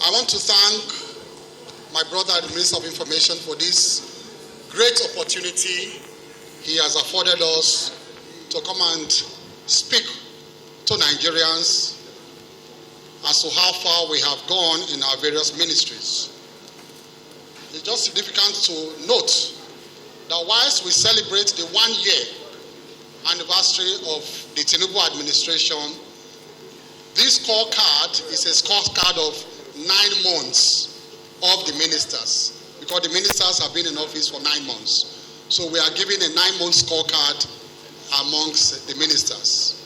I want to thank my brother, the Minister of Information, for this great opportunity he has afforded us to come and speak to Nigerians as to how far we have gone in our various ministries. It's just significant to note that whilst we celebrate the 1-year anniversary of the Tinubu administration, this scorecard is a scorecard of 9 months of the ministers, because the ministers have been in office for 9 months. So we are giving a 9-month scorecard amongst the ministers.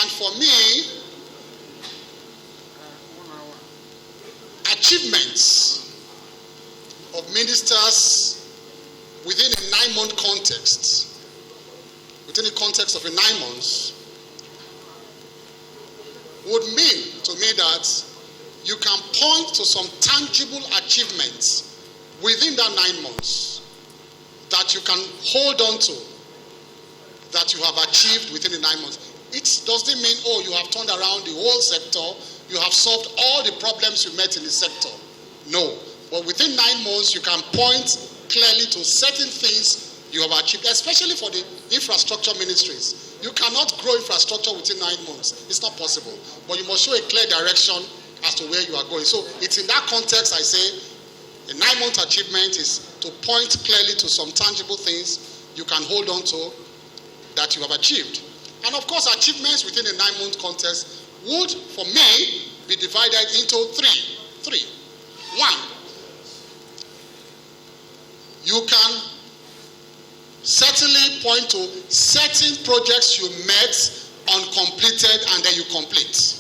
And for me, achievements of ministers within a 9-month context, within the context of a 9 months, would mean to me that you can point to some tangible achievements within that 9 months that you can hold on to, that you have achieved within the 9 months. It doesn't mean, oh, you have turned around the whole sector, you have solved all the problems you met in the sector. No. But within 9 months, you can point clearly to certain things you have achieved, especially for the infrastructure ministries. You cannot grow infrastructure within 9 months. It's not possible. But you must show a clear direction as to where you are going. So it's in that context I say a 9-month achievement is to point clearly to some tangible things you can hold on to that you have achieved. And of course, achievements within a 9-month context would, for me, be divided into three. One, you can certainly point to certain projects you met uncompleted and then you complete.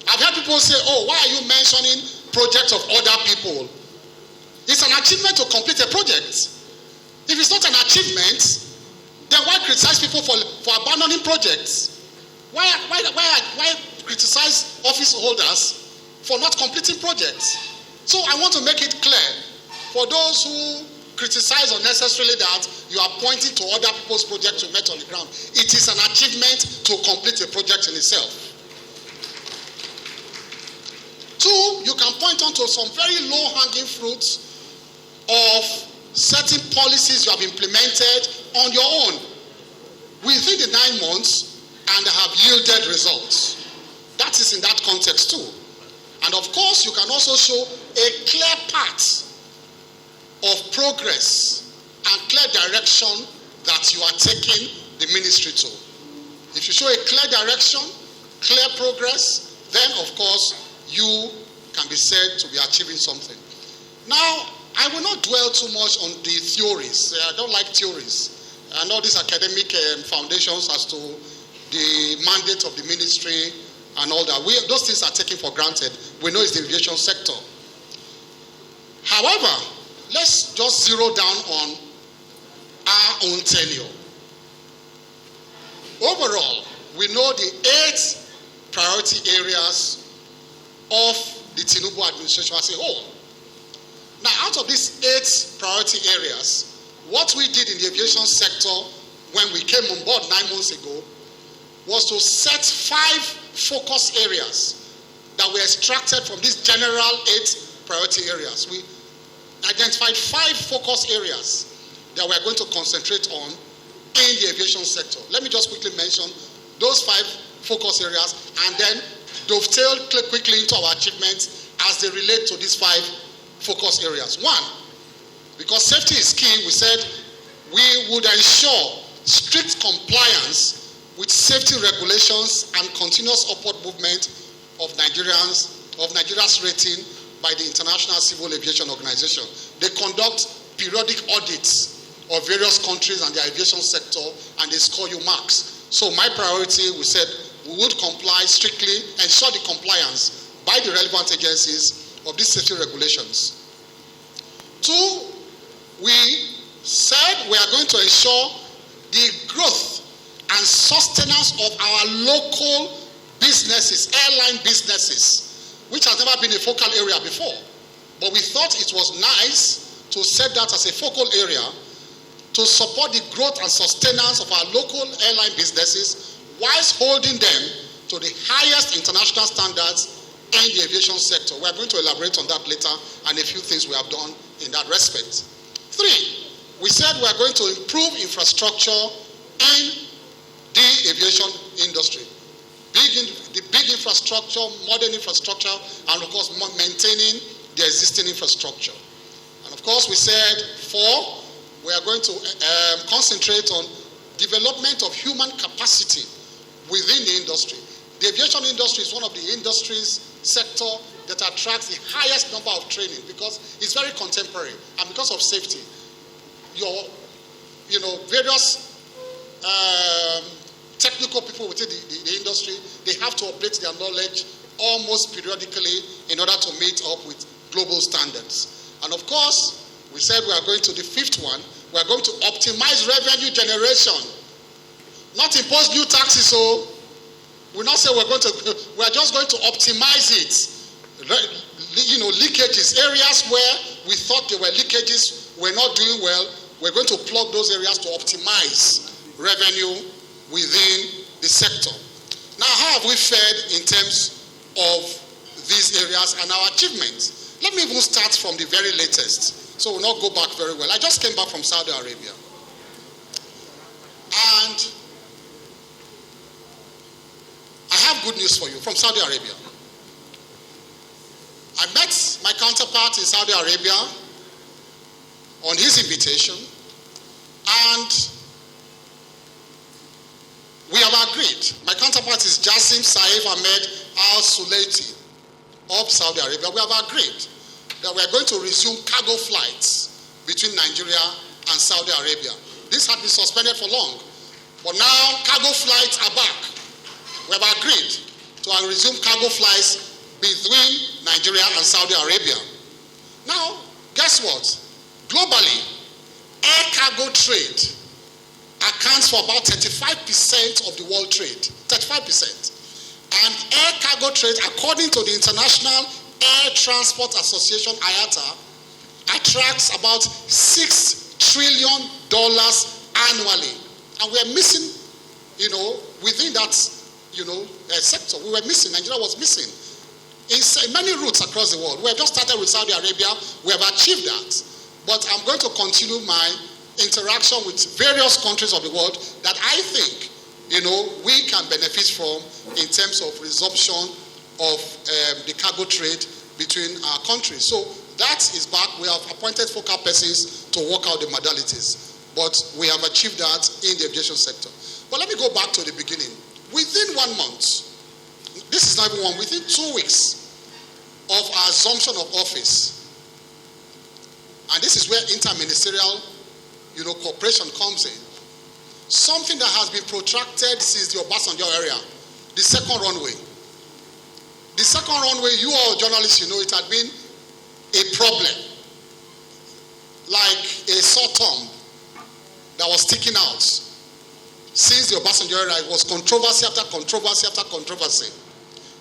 I've heard people say, oh, why are you mentioning projects of other people? It's an achievement to complete a project. If it's not an achievement, then why criticize people for abandoning projects? Why criticize office holders for not completing projects? So I want to make it clear for those who criticize unnecessarily that you are pointing to other people's projects you met on the ground. It is an achievement to complete a project in itself. Two, you can point on to some very low-hanging fruits of certain policies you have implemented on your own within the 9 months and have yielded results. That is in that context too. And of course, you can also show a clear path of progress and clear direction that you are taking the ministry to. If you show a clear direction, clear progress, then of course you can be said to be achieving something. Now, I will not dwell too much on the theories. I don't like theories. I know these academic foundations as to the mandate of the ministry and all that. Those things are taken for granted. We know it's the aviation sector. However, let's just zero down on our own tenure. Overall, we know the 8 priority areas of the Tinubu administration as a whole. Now, out of these 8 priority areas, what we did in the aviation sector when we came on board 9 months ago was to set 5 focus areas that were extracted from these general 8 priority areas. We identified 5 focus areas that we are going to concentrate on in the aviation sector. Let me just quickly mention those 5 focus areas and then dovetail quickly into our achievements as they relate to these 5 focus areas. 1, because safety is key, we said we would ensure strict compliance with safety regulations and continuous upward movement of Nigeria's rating by the International Civil Aviation Organization. They conduct periodic audits of various countries and their aviation sector, and they score you marks. So my priority, we said, we would comply strictly, ensure the compliance by the relevant agencies of these safety regulations. 2, we said we are going to ensure the growth and sustenance of our local businesses, airline businesses, which has never been a focal area before. But we thought it was nice to set that as a focal area to support the growth and sustenance of our local airline businesses whilst holding them to the highest international standards in the aviation sector. We are going to elaborate on that later and a few things we have done in that respect. 3, we said we are going to improve infrastructure in the aviation industry. The big infrastructure, modern infrastructure, and of course maintaining the existing infrastructure. And of course we said 4, we are going to concentrate on development of human capacity within the industry. The aviation industry is one of the industries sector that attracts the highest number of training because it's very contemporary and because of safety. Various technical people within the industry, they have to update their knowledge almost periodically in order to meet up with global standards. And of course, we said we are going to the 5th one, we are going to optimize revenue generation, not impose new taxes. So we're not saying we are just going to optimize it. Leakages, areas where we thought there were leakages, were not doing well, we're going to plug those areas to optimize revenue within the sector. Now, how have we fared in terms of these areas and our achievements? Let me even start from the very latest, so we'll not go back very well. I just came back from Saudi Arabia. And I have good news for you from Saudi Arabia. I met my counterpart in Saudi Arabia on his invitation, and we have agreed. My counterpart is Jassim Saif Ahmed Al Sulaiti of Saudi Arabia. We have agreed that we are going to resume cargo flights between Nigeria and Saudi Arabia. This had been suspended for long, but now cargo flights are back. We have agreed to resume cargo flights between Nigeria and Saudi Arabia. Now, guess what? Globally, air cargo trade accounts for about 35% of the world trade. 35%. And air cargo trade, according to the International Air Transport Association, IATA, attracts about $6 trillion annually. And we are missing, within that, sector. We were missing. Nigeria was missing. In many routes across the world. We have just started with Saudi Arabia. We have achieved that. But I'm going to continue my interaction with various countries of the world that I think, we can benefit from in terms of resumption of the cargo trade between our countries. So that is back. We have appointed focal persons to work out the modalities. But we have achieved that in the aviation sector. But let me go back to the beginning. Within 1 month, this is not even one, within 2 weeks of our assumption of office, and this is where interministerial, cooperation comes in, something that has been protracted since the Obasanjo area, the second runway. The second runway, you all journalists, it had been a problem, like a sore thumb that was sticking out. Since the Obasanjo era, it was controversy after controversy after controversy.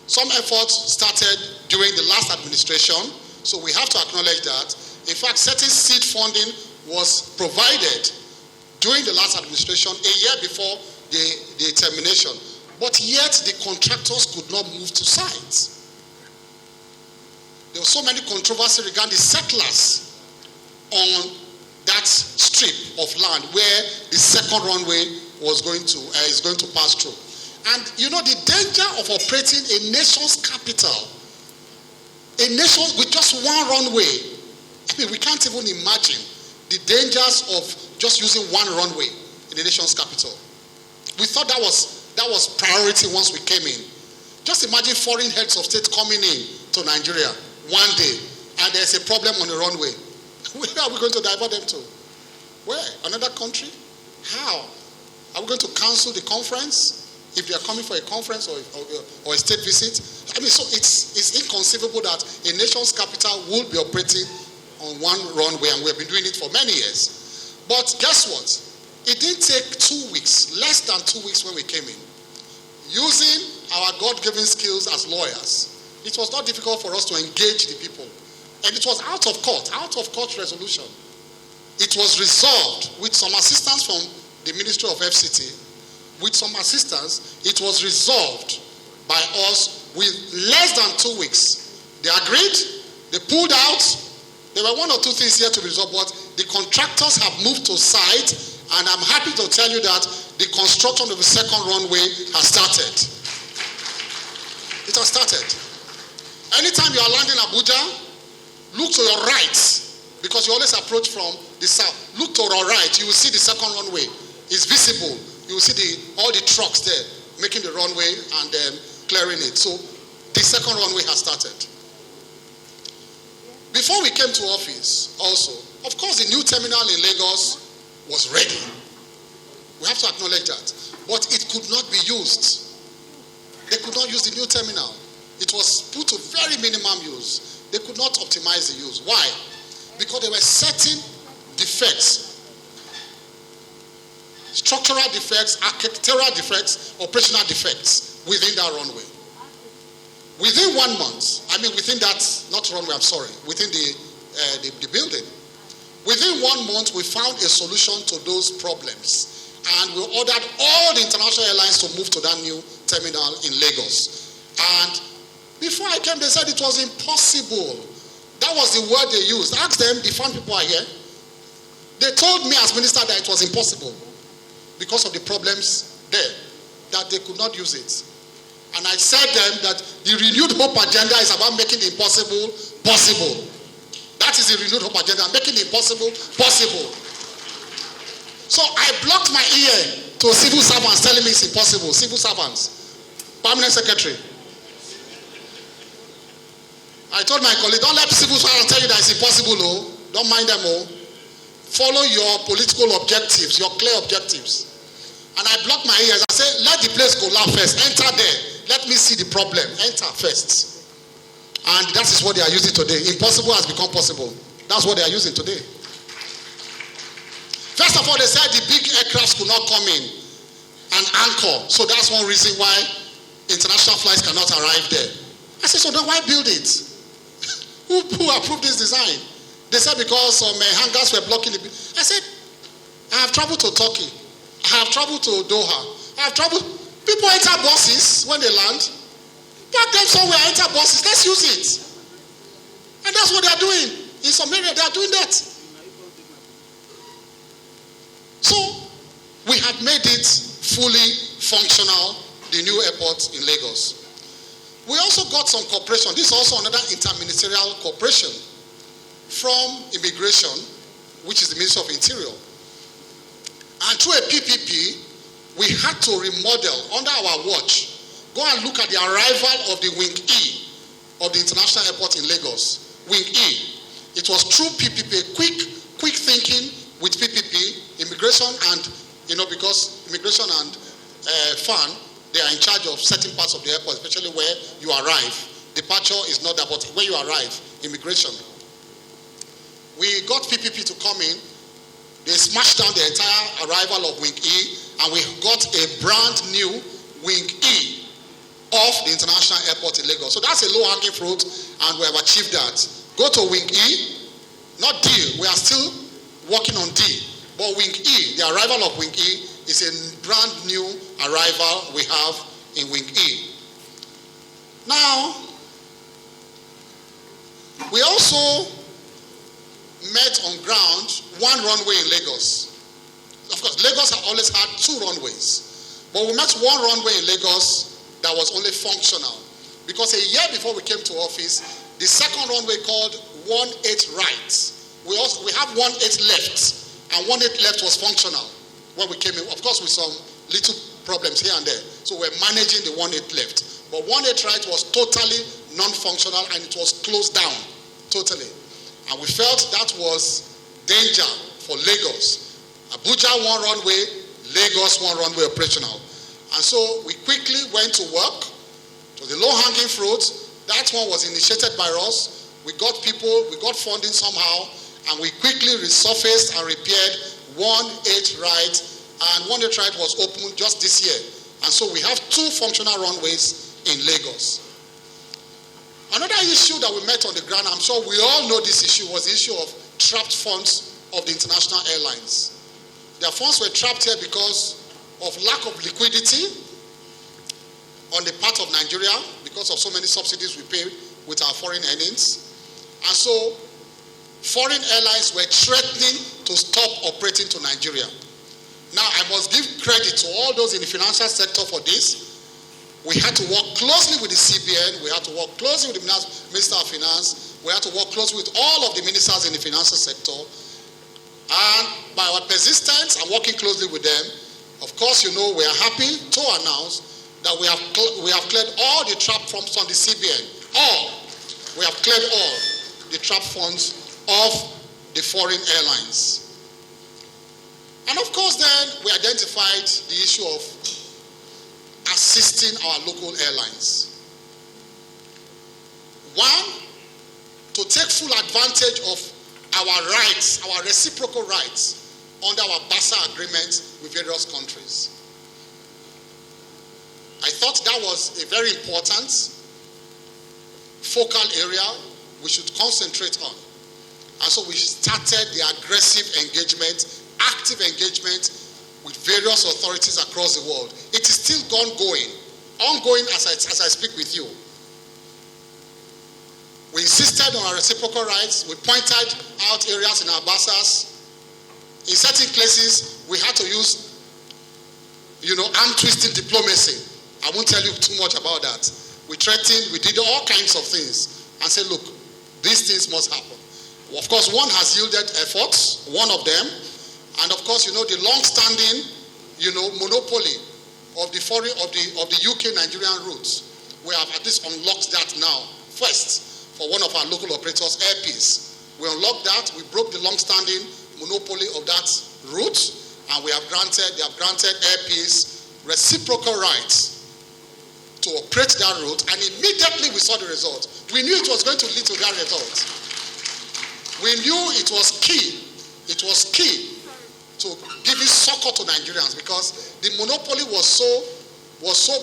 Some efforts started during the last administration, so we have to acknowledge that. In fact, certain seed funding was provided during the last administration, a year before the termination. But yet, the contractors could not move to sites. There was so many controversy regarding the settlers on that strip of land where the second runway is going to pass through. And the danger of operating a nation's capital, a nation with just one runway. We can't even imagine the dangers of just using one runway in the nation's capital. We thought that was priority once we came in. Just imagine foreign heads of state coming in to Nigeria one day, and there's a problem on the runway. Where are we going to divert them to? Where? Another country? How? Are we going to cancel the conference if they are coming for a conference or a state visit? So it's inconceivable that a nation's capital will be operating on one runway, and we have been doing it for many years. But guess what? It didn't take 2 weeks, less than 2 weeks when we came in. Using our God-given skills as lawyers, it was not difficult for us to engage the people. And it was out of court resolution. It was resolved with some assistance from the Ministry of FCT. With some assistance, it was resolved by us with less than 2 weeks. They agreed, they pulled out. There were 1 or 2 things here to be resolved, but the contractors have moved to site, and I'm happy to tell you that the construction of the second runway has started. It has started. Anytime you are landing Abuja, look to your right, because you always approach from the south. Look to your right, you will see the second runway. It's visible. You will see all the trucks there making the runway and clearing it. So the second runway has started. Before we came to office also, of course the new terminal in Lagos was ready. We have to acknowledge that. But it could not be used. They could not use the new terminal. It was put to very minimum use. They could not optimize the use. Why? Because there were certain defects, structural defects, architectural defects, operational defects within that runway. Within 1 month, within that, not runway, I'm sorry, within the building. Within 1 month, we found a solution to those problems. And we ordered all the international airlines to move to that new terminal in Lagos. And before I came, they said it was impossible. That was the word they used. Ask them, the fund people are here. They told me as minister that it was impossible because of the problems there, that they could not use it. And I said them that the renewed hope agenda is about making the impossible possible. That is the renewed hope agenda, making the impossible possible. So I blocked my ear to civil servants telling me it's impossible. Civil servants, permanent secretary. I told my colleague, don't let civil servants tell you that it's impossible. Oh. Don't mind them. Oh. Follow your political objectives, your clear objectives. And I blocked my ears. I said, let the place collapse first. Enter there. Let me see the problem. Enter first. And that is what they are using today. Impossible has become possible. That's what they are using today. First of all, they said the big aircrafts could not come in and anchor. So that's one reason why international flights cannot arrive there. I said, so then why build it? Who approved this design? They said because some hangars were blocking the... I said, I have traveled to Turkey. I have traveled to Doha. I have traveled... People enter buses when they land. Park them somewhere, enter buses. Let's use it. And that's what they are doing. In some area, they are doing that. So, we have made it fully functional, the new airport in Lagos. We also got some cooperation. This is also another interministerial cooperation from immigration, which is the Ministry of Interior. And through a PPP, we had to remodel under our watch. Go and look at the arrival of the Wing E of the International Airport in Lagos. Wing E. It was through PPP, quick thinking with PPP, immigration and, because immigration and FAN, they are in charge of certain parts of the airport, especially where you arrive. Departure is not that, but where you arrive, immigration. We got PPP to come in. They smashed down the entire arrival of Wing E, and we got a brand new Wing E of the International Airport in Lagos. So that's a low-hanging fruit, and we have achieved that. Go to Wing E, not D. We are still working on D. But Wing E, the arrival of Wing E, is a brand new arrival we have in Wing E. Now, we also met on ground one runway in Lagos. Of course, Lagos has always had 2 runways. But we met one runway in Lagos that was only functional. Because a year before we came to office, the second runway called 18 right. We have 18 left. And 18 left was functional when we came in. Of course, with some little problems here and there. So we're managing the 18 left. But 18 right was totally non-functional and it was closed down. Totally. And we felt that was danger for Lagos. Abuja 1 runway, Lagos 1 runway operational. And so we quickly went to work. It was the low-hanging fruit. That one was initiated by us. We got people, we got funding somehow, and we quickly resurfaced and repaired 18 right, and 18 right was opened just this year. And so we have 2 functional runways in Lagos. Another issue that we met on the ground, I'm sure we all know this issue, was the issue of trapped funds of the international airlines. Their funds were trapped here because of lack of liquidity, on the part of Nigeria because of so many subsidies we pay with our foreign earnings. And so foreign airlines were threatening to stop operating to Nigeria. Now, I must give credit to all those in the financial sector for this. We had to work closely with the CBN. We had to work closely with the Minister of Finance. We had to work closely with all of the ministers in the financial sector. And by our persistence and working closely with them, of course, you know, we are happy to announce that we have cleared all the trap funds on the CBN. We have cleared all the trap funds of the foreign airlines. And of course, then we identified the issue of assisting our local airlines. One, to take full advantage of our rights, our reciprocal rights under our BASA agreement with various countries. I thought that was a very important focal area we should concentrate on. And so we started the aggressive engagement, active engagement with various authorities across the world. It is still ongoing as I speak with you. We insisted on our reciprocal rights. We pointed out areas in our BASAs. In certain places, we had to use, arm twisting diplomacy. I won't tell you too much about that. We threatened, we did all kinds of things and said, look, these things must happen. Of course, one has yielded efforts, one of them. And of course, the long-standing, monopoly of the UK Nigerian routes. We have at least unlocked that now. First, for one of our local operators, Airpeace. We unlocked that. We broke the long-standing monopoly of that route, and they have granted Airpeace reciprocal rights to operate that route, and immediately we saw the result. We knew it was going to lead to that result. We knew it was key. It was key to giving succor to Nigerians because the monopoly was so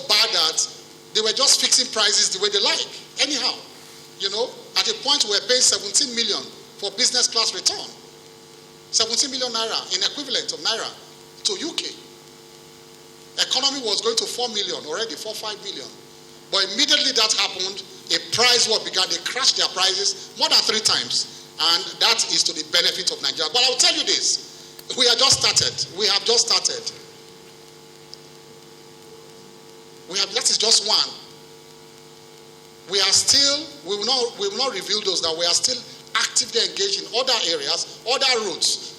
bad that they were just fixing prices the way they like. Anyhow, at a point we were paying 17 million for business class return. 17 million naira in equivalent of naira to UK. Economy was going to 4 million already, 4-5 million. But immediately that happened, a price war began. They crashed their prices more than 3 times. And that is to the benefit of Nigeria. But I'll tell you this, we have just started. That is just one. We will not reveal those, that we are still actively engaged in other areas, other routes.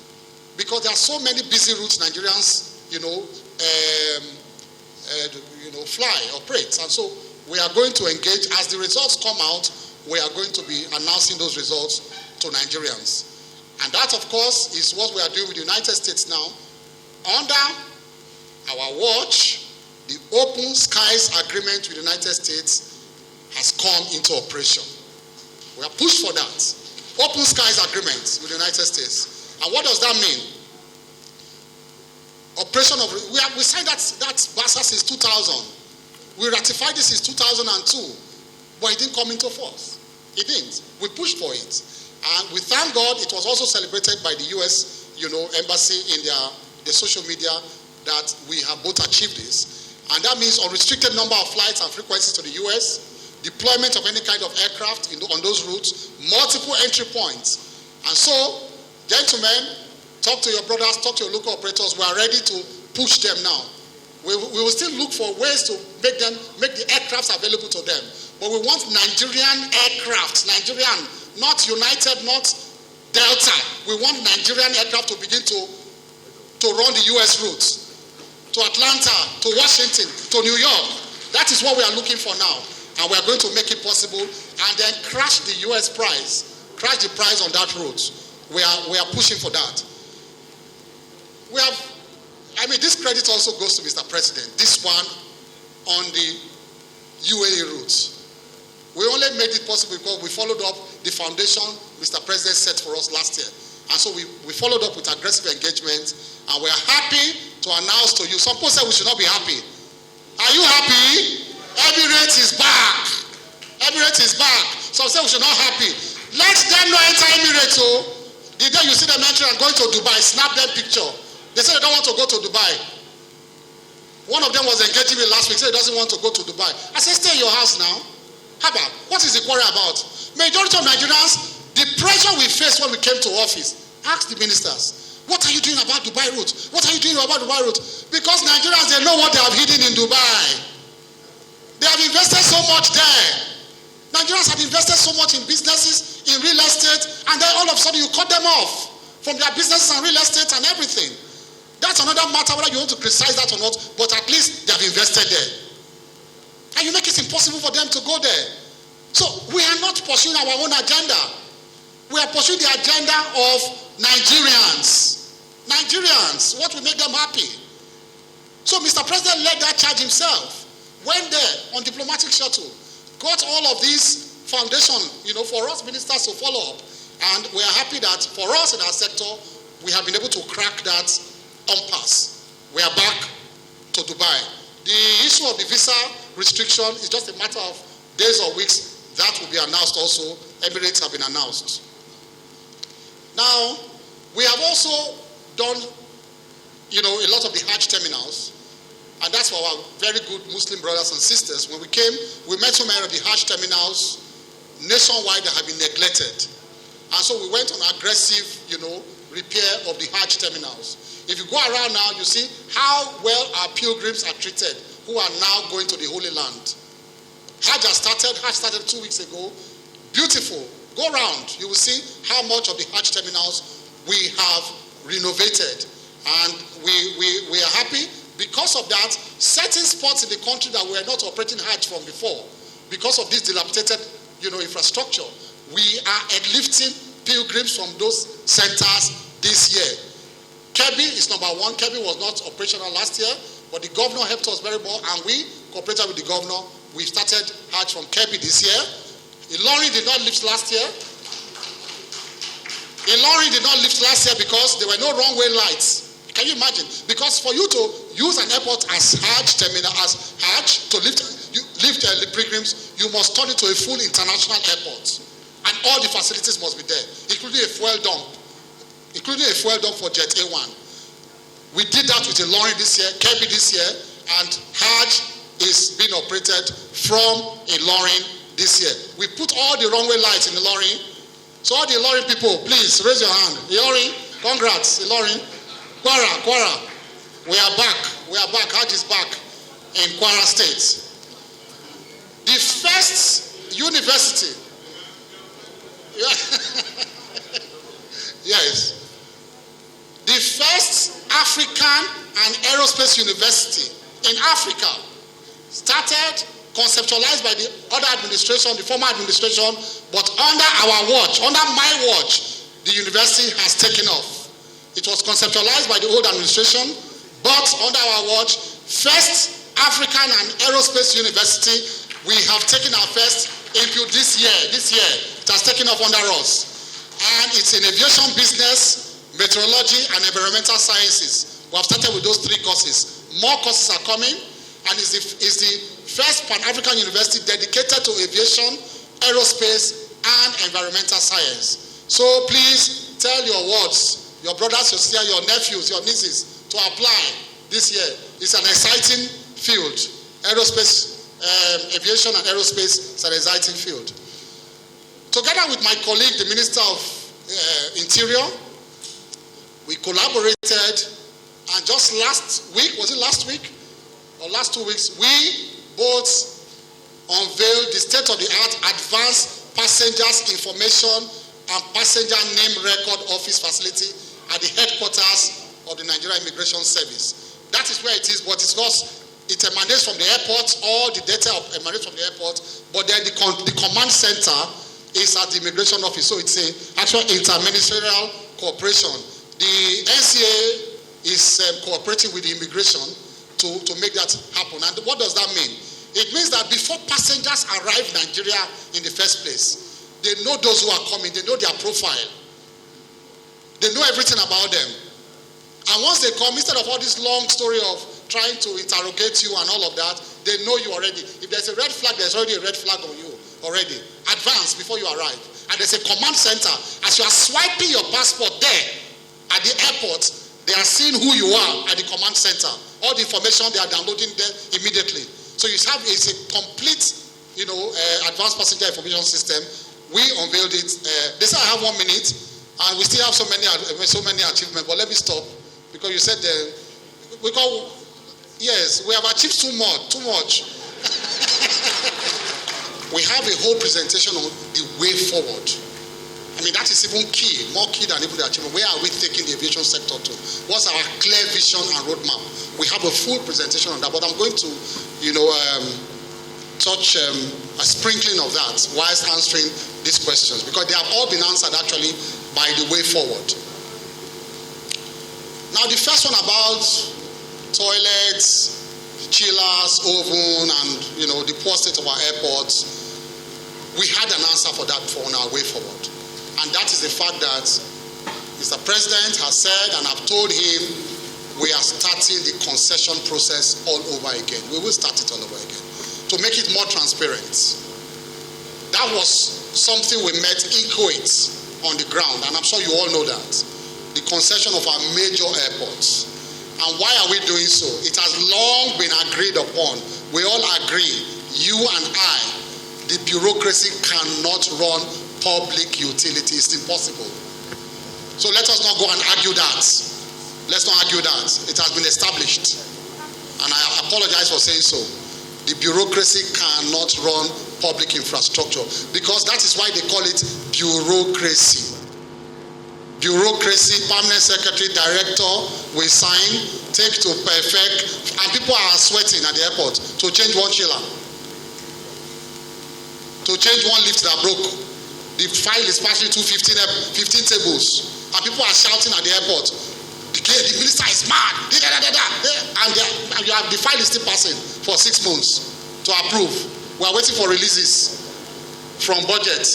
Because there are so many busy routes Nigerians, operate. And so we are going to engage. As the results come out, we are going to be announcing those results to Nigerians. And that, of course, is what we are doing with the United States now. Under our watch, the Open Skies Agreement with the United States has come into operation. We are pushed for that. Open Skies Agreement with the United States. And what does that mean? We signed that BASA since 2000. We ratified this since 2002. But it didn't come into force. It didn't. We pushed for it. And we thank God it was also celebrated by the US, embassy in their social media that we have both achieved this. And that means unrestricted number of flights and frequencies to the US, deployment of any kind of aircraft on those routes, multiple entry points. And so, gentlemen, talk to your brothers, talk to your local operators. We are ready to push them now. We will still look for ways to make the aircrafts available to them. But we want Nigerian aircraft, not United, not Delta. We want Nigerian aircraft to begin to run the US routes. To Atlanta, to Washington, to New York. That is what we are looking for now. And we are going to make it possible and then crash the US price. Crash the price on that route. We are pushing for that. This credit also goes to Mr. President. This one on the UAE route. We only made it possible because we followed up the foundation Mr. President set for us last year. And so we followed up with aggressive engagement, and we are happy to announce to you. Some people say we should not be happy. Are you happy? Emirates is back. Emirates is back. Some say we should not happy. Let them not enter Emirates. The day you see them entering and going to Dubai, snap that picture. They say they don't want to go to Dubai. One of them was engaging me last week, said he doesn't want to go to Dubai. I said, stay in your house now. How about? What is the quarrel about? Majority of Nigerians, the pressure we faced when we came to office, ask the ministers, what are you doing about Dubai route? What are you doing about Dubai route? Because Nigerians, they know what they have hidden in Dubai. They have invested so much there. Nigerians have invested so much in businesses, in real estate, and then all of a sudden you cut them off from their businesses and real estate and everything. That's another matter, whether you want to criticize that or not, but at least they have invested there. And you make it impossible for them to go there. So we are not pursuing our own agenda. We are pursuing the agenda of Nigerians. Nigerians, what will make them happy? So Mr. President led that charge himself. Went there on diplomatic shuttle. Got all of these foundation, for us ministers to follow up. And we are happy that for us in our sector, we have been able to crack that impasse. We are back to Dubai. The issue of the visa restriction is just a matter of days or weeks. That will be announced also. Emirates have been announced. Now, we have also done, a lot of the Hajj terminals. And that's for our very good Muslim brothers and sisters. When we came, we met so many of the Hajj terminals nationwide that have been neglected. And so we went on aggressive, repair of the Hajj terminals. If you go around now, you see how well our pilgrims are treated who are now going to the Holy Land. Hajj started 2 weeks ago. Beautiful. Go around. You will see how much of the Hajj terminals we have renovated. And we are happy. Because of that, certain spots in the country that were not operating Hajj from before, because of this dilapidated, infrastructure, we are airlifting pilgrims from those centers this year. Kebbi is number one. Kebbi was not operational last year, but the governor helped us very well, and we cooperated with the governor. We started Hajj from Kebbi this year. Ilorin did not lift last year. Ilorin did not lift last year because there were no runway lights. Can you imagine? Because for you to use an airport as Hajj terminal, as Hajj, to lift the pilgrims, you must turn it to a full international airport. And all the facilities must be there, including a fuel dump for Jet A1. We did that with Ilorin this year, Kebbi this year, and Hajj is being operated from Ilorin this year. We put all the runway lights in Ilorin. So all the Ilorin people, please raise your hand. Ilorin, congrats, Ilorin. Kwara, we are back. Hajj is back in Kwara State. The first university, yes, the first African and aerospace university in Africa started, conceptualized by the other administration, the former administration, but under our watch, under my watch, the university has taken off. It was conceptualized by the old administration, but under our watch, first African and Aerospace University, we have taken our first input this year. It has taken off under us. And it's in aviation business, meteorology, and environmental sciences. We have started with those 3 courses. More courses are coming, and it's the first Pan-African university dedicated to aviation, aerospace, and environmental science. So please tell your wards, your brothers, your sisters, your nephews, your nieces, to apply this year. It's an exciting field. Aerospace, aviation and aerospace is an exciting field. Together with my colleague, the Minister of Interior, we collaborated, and just last week, was it last week? Or last 2 weeks, we both unveiled the state-of-the-art advanced passengers information and passenger name record office facility at the headquarters of the Nigeria Immigration Service. That is where it is, but it's not, it emanates from the airport, all the data emanates from the airport, but then the command center is at the immigration office, so it's an actual interministerial cooperation. The NCA is cooperating with the immigration to make that happen. And what does that mean? It means that before passengers arrive in Nigeria in the first place, they know those who are coming, they know their profile. They know everything about them. And once they come, instead of all this long story of trying to interrogate you and all of that, they know you already. If there's a red flag, there's already a red flag on you already. Advance before you arrive. And there's a command center. As you are swiping your passport there at the airport, They are seeing who you are at the command center. All the information they are downloading there immediately. So it's a complete, advanced passenger information system. We unveiled it. They said I have 1 minute, and we still have so many achievements. But let me stop because you said yes, we have achieved too much. We have a whole presentation on the way forward. I mean, that is even key, more key than even the achievement. Where are we taking the aviation sector to? What's our clear vision and roadmap? We have a full presentation on that, but I'm going to, touch a sprinkling of that whilst answering these questions, because they have all been answered actually by the way forward. Now, the first one about toilets, chillers, oven, and the poor state of our airports, we had an answer for that before on our way forward. And that is the fact that Mr. President has said, and I've told him, we are starting the concession process all over again. We will start it all over again to make it more transparent. That was something we met inchoate on the ground, and I'm sure you all know that. The concession of our major airports. And why are we doing so? It has long been agreed upon. We all agree, you and I, the bureaucracy cannot run public utility. It's impossible. So let us not go and argue that. Let's not argue that. It has been established. And I apologize for saying so. The bureaucracy cannot run public infrastructure, because that is why they call it bureaucracy. Bureaucracy, permanent secretary, director will sign, take to perfect, and people are sweating at the airport to change one chiller, to change one lift that broke. The file is passing through 15 tables, and people are shouting at the airport, the minister is mad, and the file is still passing for 6 months to approve. We are waiting for releases from budget.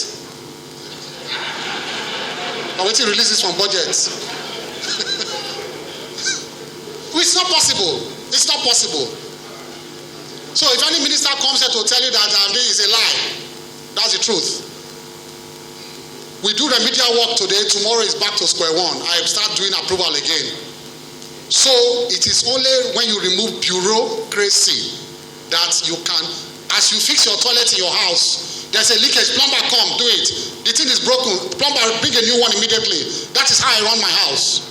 We are waiting releases from budget. It's not possible. It's not possible. So if any minister comes here to tell you that this is a lie, that's the truth. We do remedial work today, tomorrow is back to square one. I start doing approval again. So it is only when you remove bureaucracy that you can, as you fix your toilet in your house, there's a leakage, plumber come, do it. The thing is broken, plumber bring a new one immediately. That is how I run my house.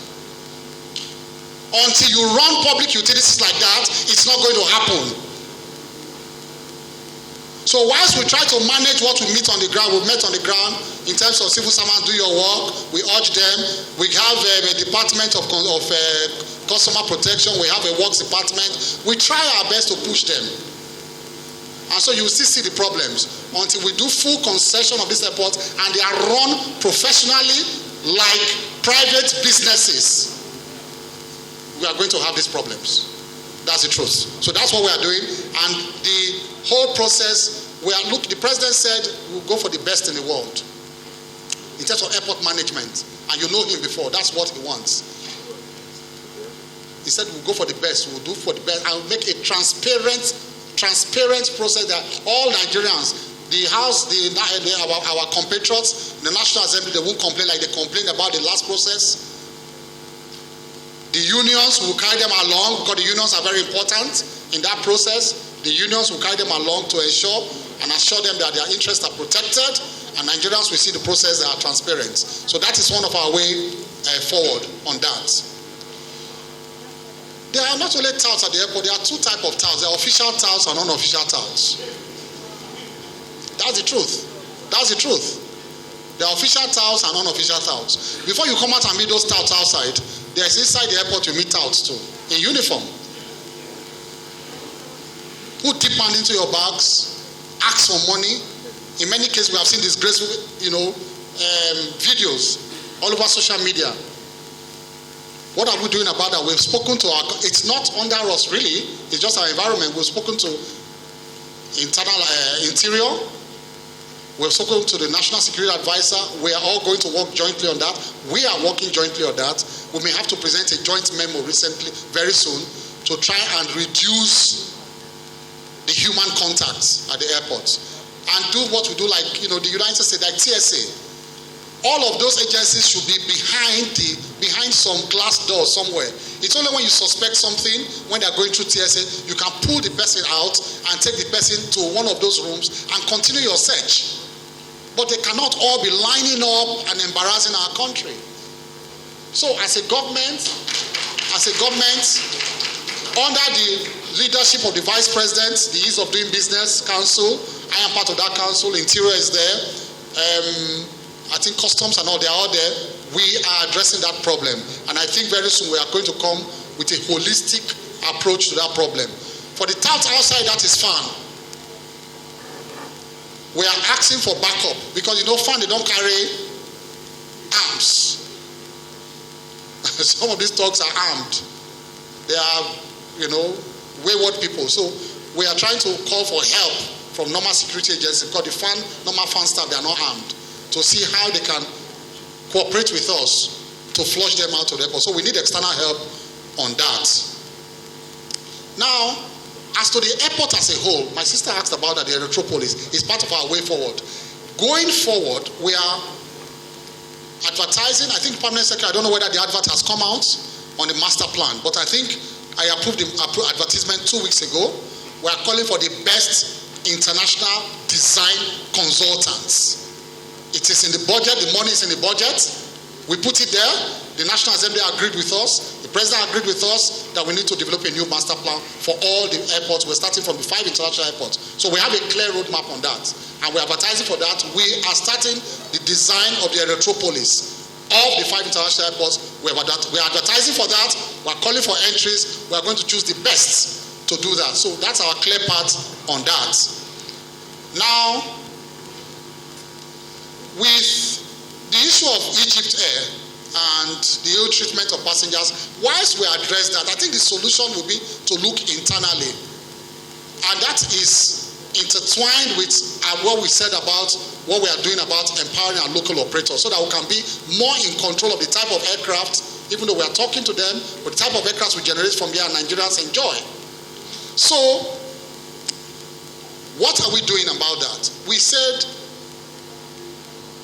Until you run public utilities like that, it's not going to happen. So whilst we try to manage what we meet on the ground, we've met on the ground in terms of civil servants, do your work, we urge them. We have a department of customer protection, we have a works department. We try our best to push them. And so you will still see the problems until we do full concession of this airport and they are run professionally like private businesses. We are going to have these problems. That's the truth. So that's what we are doing. And the whole process, the president said we'll go for the best in the world in terms of airport management. And you know him before, that's what he wants. He said we'll go for the best, we'll do for the best, and we'll make a transparent process that all Nigerians, the House, our compatriots, the National Assembly, they won't complain like they complained about the last process. The unions will carry them along because the unions are very important in that process. The unions will carry them along to ensure and assure them that their interests are protected, and Nigerians will see the process that are transparent. So that is one of our way forward on that. There are not only touts at the airport, there are two types of touts. There are official touts and unofficial touts. That's the truth. That's the truth. There are official touts and unofficial touts. Before you come out and meet those touts outside, there's inside the airport you meet touts too, in uniform. Put deep hand into your bags, ask for money. In many cases, we have seen disgraceful, videos all over social media. What are we doing about that? We've spoken to it's not under us really, it's just our environment. We've spoken to Interior, we've spoken to the National Security Advisor. We are all going to work jointly on that. We are working jointly on that. We may have to present a joint memo very soon, to try and reduce the human contacts at the airports and do what we do, like the United States, like TSA. All of those agencies should be behind the behind some glass door somewhere. It's only when you suspect something, when they're going through TSA, you can pull the person out and take the person to one of those rooms and continue your search. But they cannot all be lining up and embarrassing our country. So as a government, under the leadership of the Vice President, the Ease of Doing Business Council, I am part of that council, Interior is there, I think Customs and all, they are all there. We are addressing that problem. And I think very soon we are going to come with a holistic approach to that problem. For the touts outside, that is fine. We are asking for backup because fine, they don't carry arms. Some of these thugs are armed. They are, wayward people. So we are trying to call for help from normal security agencies because normal fan staff, they are not armed, to see how they can cooperate with us to flush them out of the airport. So we need external help on that. Now, as to the airport as a whole, my sister asked about that. The Electropolis is part of our way forward. Going forward, we are advertising. I think Permanent Secretary, I don't know whether the advert has come out on the master plan, but I think I approved the advertisement 2 weeks ago. We are calling for the best international design consultants. It is in the budget, the money is in the budget. We put it there. The National Assembly agreed with us. The President agreed with us that we need to develop a new master plan for all the airports. We're starting from the 5 international airports. So we have a clear roadmap on that. And we're advertising for that. We are starting the design of the Electropolis of the 5 international airports. We're advertising for that. We're calling for entries. We're going to choose the best to do that. So that's our clear path on that. Now, with the issue of Egypt Air and the ill treatment of passengers, whilst we address that, I think the solution will be to look internally. And that is intertwined with what we said about what we are doing about empowering our local operators so that we can be more in control of the type of aircraft, even though we are talking to them, but the type of aircraft we generate from here and Nigerians enjoy. So, what are we doing about that? We said,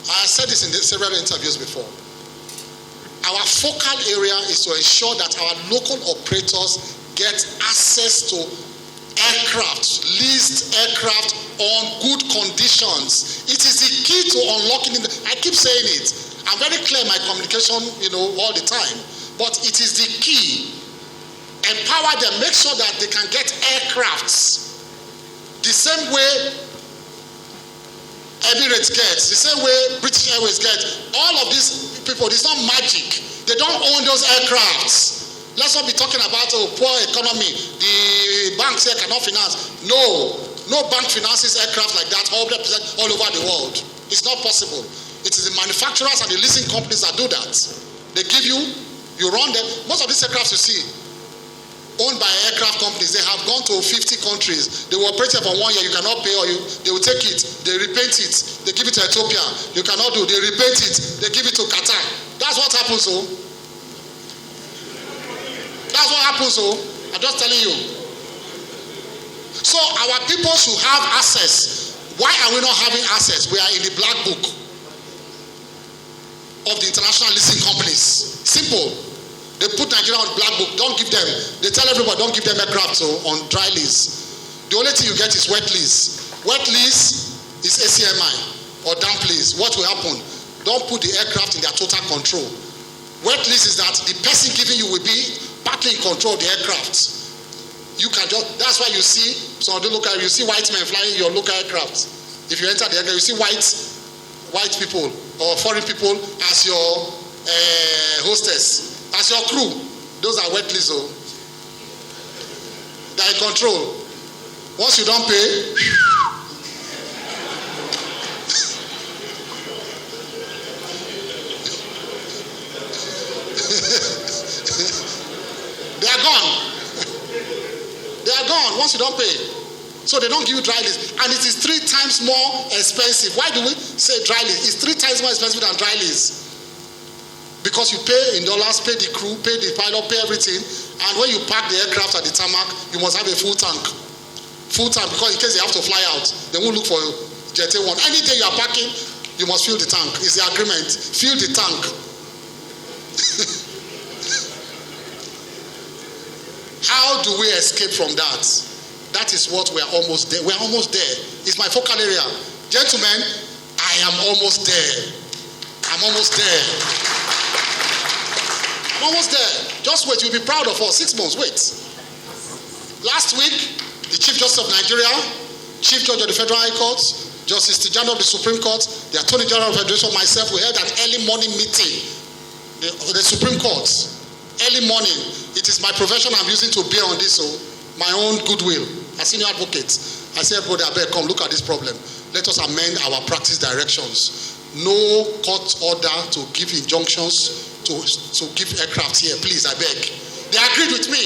I said this in several interviews before. Our focal area is to ensure that our local operators get access to aircraft, leased aircraft on good conditions. It is the key to unlocking it. I keep saying it. I'm very clear in my communication, all the time. But it is the key. Empower them, make sure that they can get aircrafts the same way Emirates gets, the same way British Airways gets. All of these people, it's not magic. They don't own those aircrafts. Let's not be talking about poor economy. The banks here cannot finance. No bank finances aircraft like that 100% all over the world. It's not possible. It is the manufacturers and the leasing companies that do that. They give you run them. Most of these aircrafts you see, owned by aircraft companies, they have gone to 50 countries. They will operate for 1 year, you cannot pay, or they will take it, they repaint it, they give it to Ethiopia, you cannot do, they repaint it, they give it to Qatar. That's what happens, oh. That's what happens, oh. I'm just telling you. So our people should have access. Why are we not having access? We are in the black book of the international leasing companies. Simple. They put Nigeria on black book. Don't give them. They tell everybody don't give them aircraft on dry lease. The only thing you get is wet lease. Wet lease is ACMI or damp lease. What will happen? Don't put the aircraft in their total control. Wet lease is that the person giving you will be partly in control of the aircraft. You can just. That's why you see some of the local. You see white men flying your local aircraft. If you enter the aircraft, you see white people or foreign people as your hostess. As your crew, those are wet lease. They are in control. Once you don't pay, they are gone. They are gone once you don't pay. So they don't give you dry lease. And it is 3 times more expensive. Why do we say dry lease? It's 3 times more expensive than dry lease. Because you pay in dollars, pay the crew, pay the pilot, pay everything. And when you park the aircraft at the tarmac, you must have a full tank. Full tank, because in case they have to fly out, they won't look for Jet A1. Any day you are parking, you must fill the tank. It's the agreement. Fill the tank. How do we escape from that? That is what we are almost there. We are almost there. It's my focal area. Gentlemen, I am almost there. I'm almost there. I'm almost there. Just wait. You'll be proud of us. 6 months. Wait. Last week, the Chief Justice of Nigeria, Chief Judge of the Federal High Court, Justice Keyamo of the Supreme Court, the Attorney General of the Federation, myself, we held an early morning meeting. The Supreme Court. Early morning. It is my profession I'm using to bear on this, so my own goodwill. As senior advocate, I said, everybody, I beg, come look at this problem. Let us amend our practice directions. No court order to give injunctions to give aircraft here, please, I beg. They agreed with me.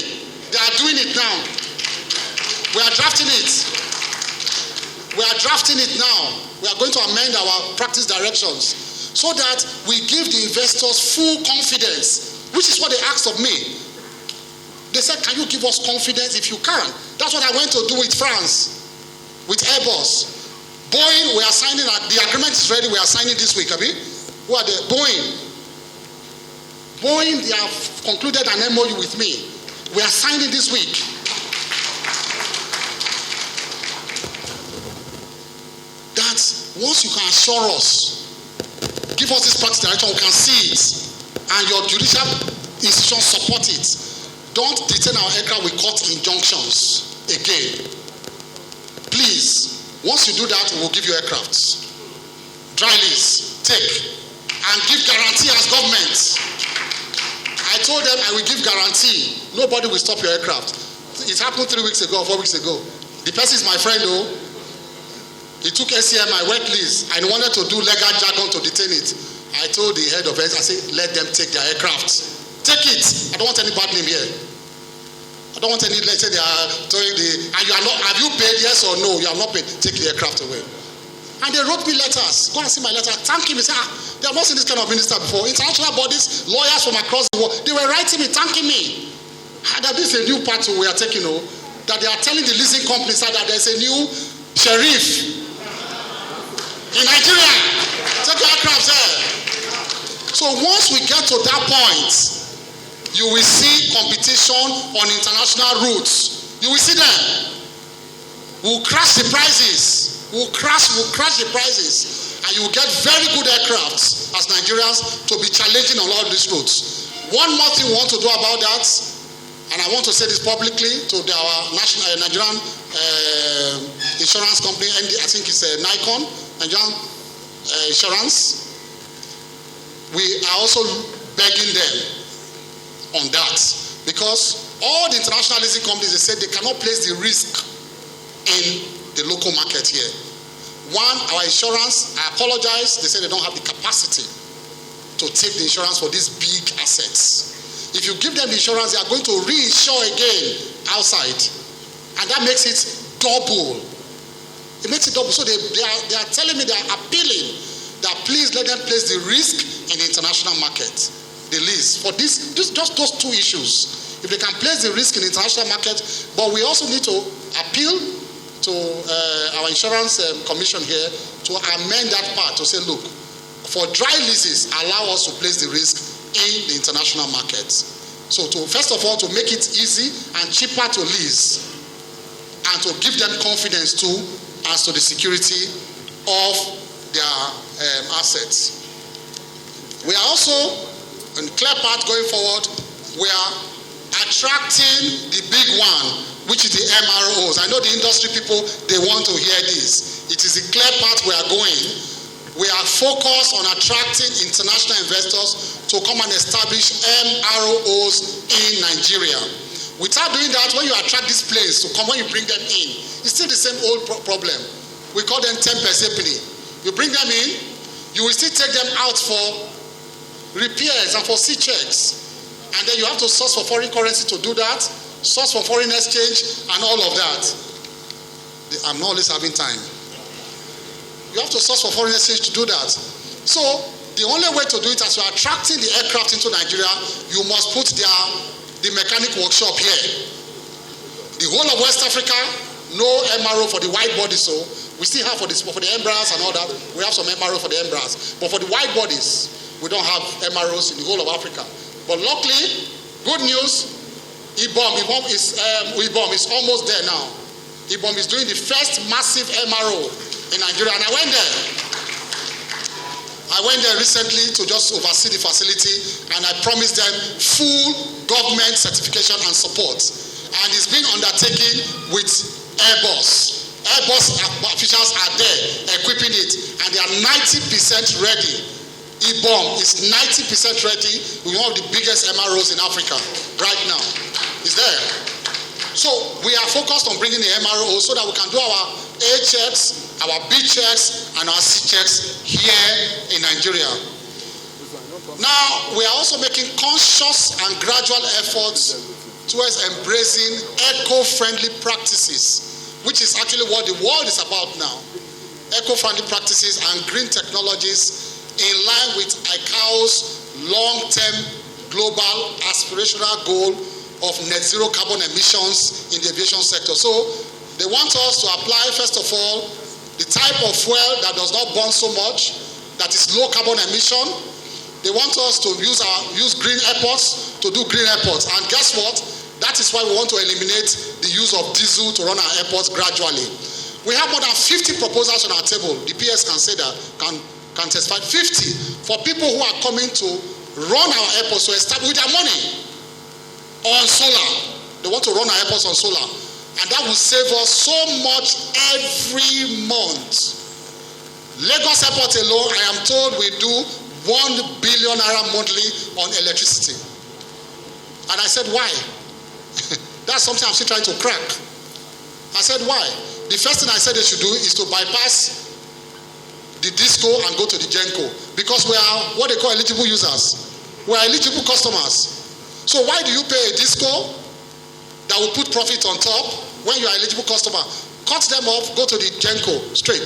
They are doing it now. We are drafting it. We are drafting it now. We are going to amend our practice directions so that we give the investors full confidence, which is what they asked of me. They said, can you give us confidence? If you can. That's what I went to do with France, with Airbus. Boeing, we are signing, the agreement is ready, we are signing this week, Abi. Who are they? Boeing, they have concluded an MOU with me. We are signing this week. That once you can assure us, give us this practice direction, we can see it, and your judicial institutions support it. Don't detain our aircraft with court injunctions again. Please, once you do that, we will give you aircrafts. Dry lease, take, and give guarantee as government. I told them I will give guarantee. Nobody will stop your aircraft. It happened 3 weeks ago, 4 weeks ago. The person is my friend though. He took ACM, my wet lease, and wanted to do legal jargon to detain it. I told the head of it, I said, let them take their aircraft. Take it. I don't want any bad name here. I don't want any, let's say they are telling and you are not, have you paid, yes or no? You have not paid, take the aircraft away. And they wrote me letters. Go and see my letter. Thank him. He said, they have not seen this kind of minister before. International bodies, lawyers from across the world, they were writing me, thanking me. That this is a new path we are taking, that they are telling the leasing companies that there's a new sheriff in Nigeria. Take your aircraft there. So once we get to that point, you will see competition on international routes. You will see them. We'll crash the prices. We'll crash the prices. And you will get very good aircrafts as Nigerians to be challenging on all these routes. One more thing we want to do about that, and I want to say this publicly to our national Nigerian insurance company, I think it's Nikon, Nigerian Insurance. We are also begging them on that, because all the international leasing companies, they said they cannot place the risk in the local market here. One, our insurance, I apologize, they said they don't have the capacity to take the insurance for these big assets. If you give them the insurance, they are going to reinsure again outside, and that makes it double. It makes it double. So they are telling me, they are appealing that please let them place the risk in the international market. The lease for this just those two issues. If they can place the risk in the international market, but we also need to appeal to our insurance commission here to amend that part to say, look, for dry leases, allow us to place the risk in the international market. So first of all, to make it easy and cheaper to lease, and to give them confidence too as to the security of their assets. We are also, in clear path going forward, we are attracting the big one, which is the MROs. I know the industry people, they want to hear this. It is a clear path we are going. We are focused on attracting international investors to come and establish MROs in Nigeria. Without doing that, when you attract these players to come, when you bring them in, it's still the same old problem. We call them 10 persepini. You bring them in, you will still take them out for repairs and for sea checks, and then you have to source for foreign currency to do that, source for foreign exchange, and all of that. I'm not always having time. You have to source for foreign exchange to do that. So the only way to do it, as you're attracting the aircraft into Nigeria, you must put the mechanic workshop here. The whole of West Africa, no MRO for the wide body, so we still have for the Embraers and all that. We have some MRO for the Embraers, but for the wide bodies, we don't have MROs in the whole of Africa. But luckily, good news, IBOM is almost there now. IBOM is doing the first massive MRO in Nigeria, and I went there. Recently to just oversee the facility, and I promised them full government certification and support. And it's been undertaken with Airbus. Airbus officials are there equipping it, and they are 90% ready. IBOM is 90% ready with one of the biggest MROs in Africa right now. It's there. So we are focused on bringing the MRO so that we can do our A checks, our B checks, and our C checks here in Nigeria. Now, we are also making conscious and gradual efforts towards embracing eco-friendly practices, which is actually what the world is about now. Eco-friendly practices and green technologies in line with ICAO's long-term global aspirational goal of net zero carbon emissions in the aviation sector. So they want us to apply, first of all, the type of fuel that does not burn so much, that is low carbon emission. They want us to use green airports to do green airports. And guess what? That is why we want to eliminate the use of diesel to run our airports gradually. We have more than 50 proposals on our table. The PS can say that, can testify. 50 for people who are coming to run our airports to establish with their money on solar. They want to run our airports on solar. And that will save us so much every month. Lagos Airport alone, I am told, we do 1 billion naira monthly on electricity. And I said, why? That's something I'm still trying to crack. I said, why? The first thing I said they should do is to bypass the disco and go to the Genco, because we are what they call eligible users. We are eligible customers. So why do you pay a disco that will put profit on top when you are eligible customer? Cut them off, go to the Genco straight.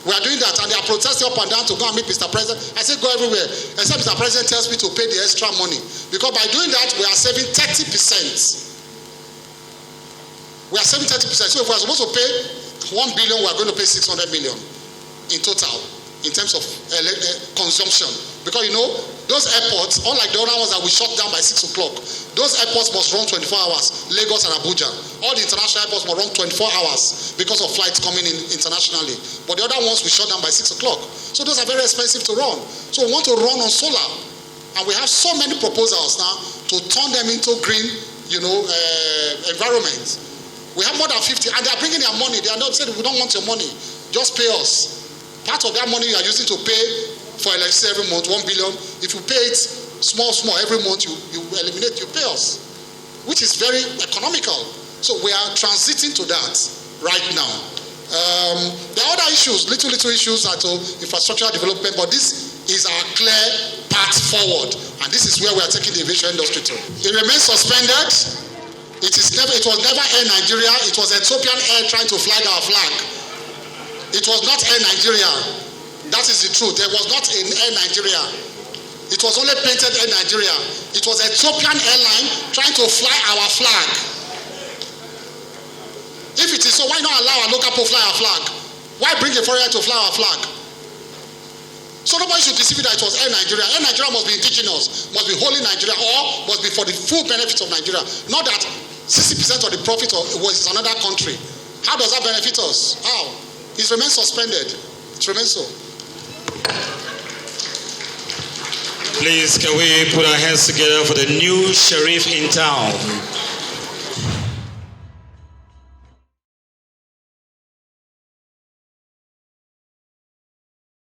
We are doing that, and they are protesting up and down to go and meet Mr. President. I said, go everywhere, except Mr. President tells me to pay the extra money. Because by doing that, we are saving 30%. We are saving 30%. So if we are supposed to pay 1 billion, we are going to pay 600 million in total, in terms of consumption. Because you know, those airports, unlike the other ones that we shut down by 6 o'clock, those airports must run 24 hours, Lagos and Abuja. All the international airports must run 24 hours because of flights coming in internationally. But the other ones we shut down by 6 o'clock. So those are very expensive to run. So we want to run on solar. And we have so many proposals now to turn them into green, environment. We have more than 50, and they are bringing their money. They are not saying, we don't want your money, just pay us. Part of that money you are using to pay for electricity every month, 1 billion. If you pay it small every month, you eliminate, you pay us, which is very economical. So we are transiting to that right now. There are other issues, little issues at infrastructural development, but this is our clear path forward, and this is where we are taking the aviation industry to. It remains suspended. It was never Air Nigeria. It was Ethiopian Air trying to flag our flag. It was not Air Nigeria. That is the truth. There was not in Air Nigeria. It was only painted Air Nigeria. It was Ethiopian airline trying to fly our flag. If it is so, why not allow our local people fly our flag? Why bring a foreigner to fly our flag? So nobody should deceive you that it was Air Nigeria. Air Nigeria must be indigenous, must be wholly Nigeria, or must be for the full benefits of Nigeria. Not that 60% of the profit was another country. How does that benefit us? How? It remains suspended. It remains so. Please, can we put our hands together for the new sheriff in town?